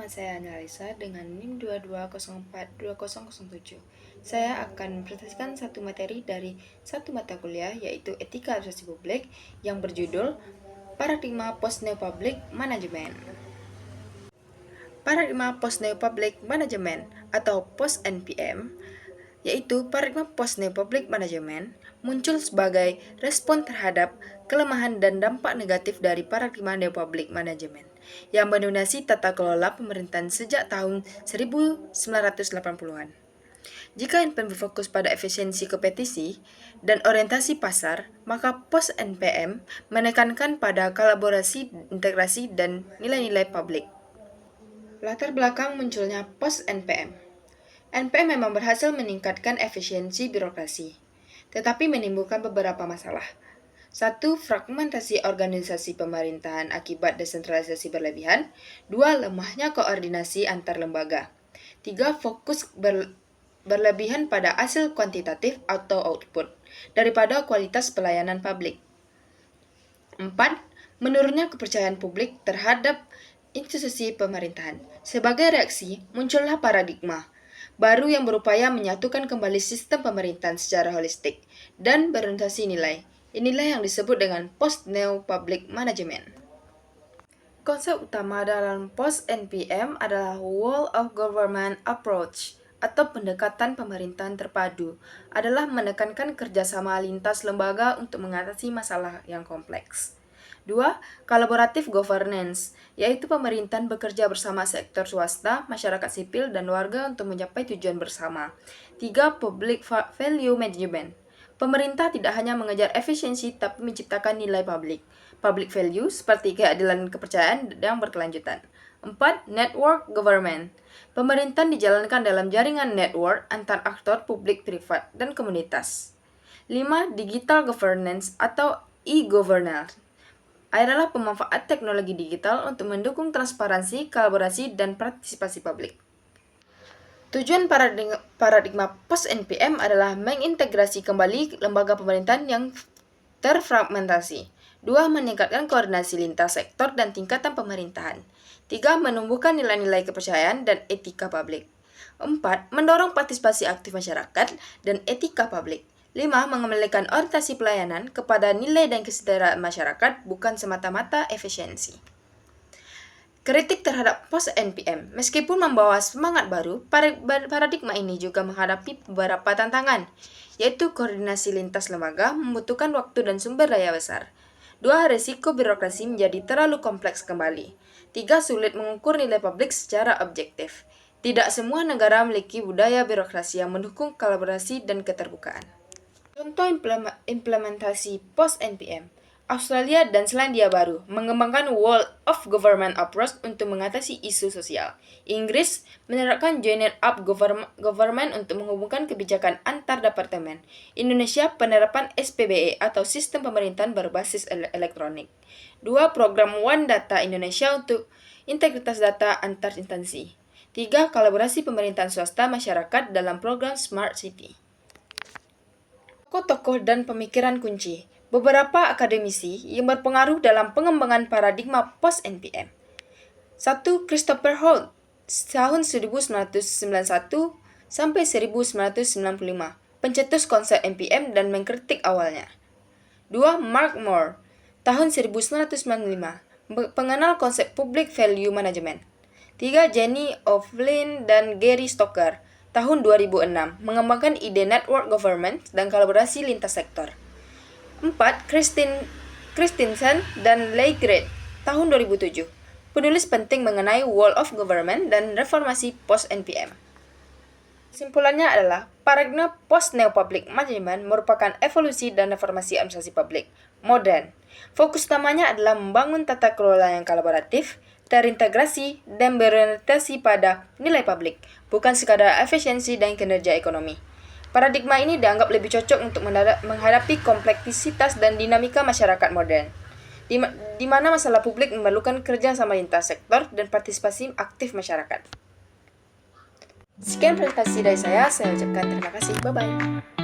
saya Analisa dengan NIM 22042007. Saya akan mempresentasikan satu materi dari satu mata kuliah, yaitu Etika Administrasi Publik, yang berjudul Paradigma Post-Neo-Public Management. Paradigma Post-Neo-Public Management atau Post-NPM, yaitu paradigma Post-Neo-Public Management, muncul sebagai respon terhadap kelemahan dan dampak negatif dari paradigma Neo-Public Management yang mendominasi tata kelola pemerintahan sejak tahun 1980-an. Jika NPM berfokus pada efisiensi kompetisi dan orientasi pasar, maka post-NPM menekankan pada kolaborasi, integrasi, dan nilai-nilai publik. Latar belakang munculnya post-NPM. NPM memang berhasil meningkatkan efisiensi birokrasi, tetapi menimbulkan beberapa masalah. 1. Fragmentasi organisasi pemerintahan akibat desentralisasi berlebihan. 2. Lemahnya koordinasi antar lembaga. 3. Fokus berlebihan pada hasil kuantitatif atau output daripada kualitas pelayanan publik. 4. Menurunnya kepercayaan publik terhadap institusi pemerintahan. Sebagai reaksi, muncullah paradigma baru yang berupaya menyatukan kembali sistem pemerintahan secara holistik dan berorientasi nilai. Inilah yang disebut dengan Post-Neo-Public Management. Konsep utama dalam Post-NPM adalah Whole of Government Approach atau pendekatan pemerintahan terpadu, adalah menekankan kerjasama lintas lembaga untuk mengatasi masalah yang kompleks. 2. Collaborative Governance, yaitu pemerintahan bekerja bersama sektor swasta, masyarakat sipil, dan warga untuk mencapai tujuan bersama. 3. Public Value Management. Pemerintah tidak hanya mengejar efisiensi, tapi menciptakan nilai publik value seperti keadilan dan kepercayaan yang berkelanjutan. 4. Network Government. Pemerintahan dijalankan dalam jaringan network antar aktor publik, privat, dan komunitas. 5. Digital Governance atau e-governance adalah pemanfaat teknologi digital untuk mendukung transparansi, kolaborasi, dan partisipasi publik. Tujuan paradigma post-NPM adalah mengintegrasi kembali lembaga pemerintahan yang terfragmentasi. 2. Meningkatkan koordinasi lintas sektor dan tingkatan pemerintahan. 3. Menumbuhkan nilai-nilai kepercayaan dan etika publik. 4. Mendorong partisipasi aktif masyarakat dan etika publik. 5. Mengembalikan orientasi pelayanan kepada nilai dan kesejahteraan masyarakat, bukan semata-mata efisiensi. Kritik terhadap post-NPM. Meskipun membawa semangat baru, paradigma ini juga menghadapi beberapa tantangan, yaitu koordinasi lintas lembaga membutuhkan waktu dan sumber daya besar. 2. Risiko birokrasi menjadi terlalu kompleks kembali. 3. Sulit mengukur nilai publik secara objektif. Tidak semua negara memiliki budaya birokrasi yang mendukung kolaborasi dan keterbukaan. Contoh implementasi post-NPM. Australia dan Selandia Baru mengembangkan Whole of Government Approach untuk mengatasi isu sosial. Inggris menerapkan Joined Up Government untuk menghubungkan kebijakan antar departemen. Indonesia penerapan SPBE atau Sistem Pemerintahan Berbasis Elektronik. 2. Program One Data Indonesia untuk integritas data antar instansi. 3. Kolaborasi pemerintahan swasta masyarakat dalam program Smart City. Tokoh-tokoh dan pemikiran kunci. Beberapa akademisi yang berpengaruh dalam pengembangan paradigma post-NPM. 1. Christopher Holt, tahun 1991 sampai 1995, pencetus konsep NPM dan mengkritik awalnya. 2. Mark Moore, tahun 1995, pengenal konsep Public Value Management. 3. Jenny O'Flynn dan Gary Stoker, tahun 2006, mengembangkan ide network government dan kolaborasi lintas sektor. 4. Christensen dan Leigret, tahun 2007, penulis penting mengenai Whole of Government dan reformasi post-NPM. Kesimpulannya adalah, paradigma post-neo-public management merupakan evolusi dan reformasi administrasi publik modern. Fokus utamanya adalah membangun tata kelola yang kolaboratif, terintegrasi, dan berorientasi pada nilai publik, bukan sekadar efisiensi dan kinerja ekonomi. Paradigma ini dianggap lebih cocok untuk menghadapi kompleksitas dan dinamika masyarakat modern, di mana masalah publik memerlukan kerjasama lintas sektor dan partisipasi aktif masyarakat. Sekian presentasi dari saya ucapkan terima kasih. Bye-bye.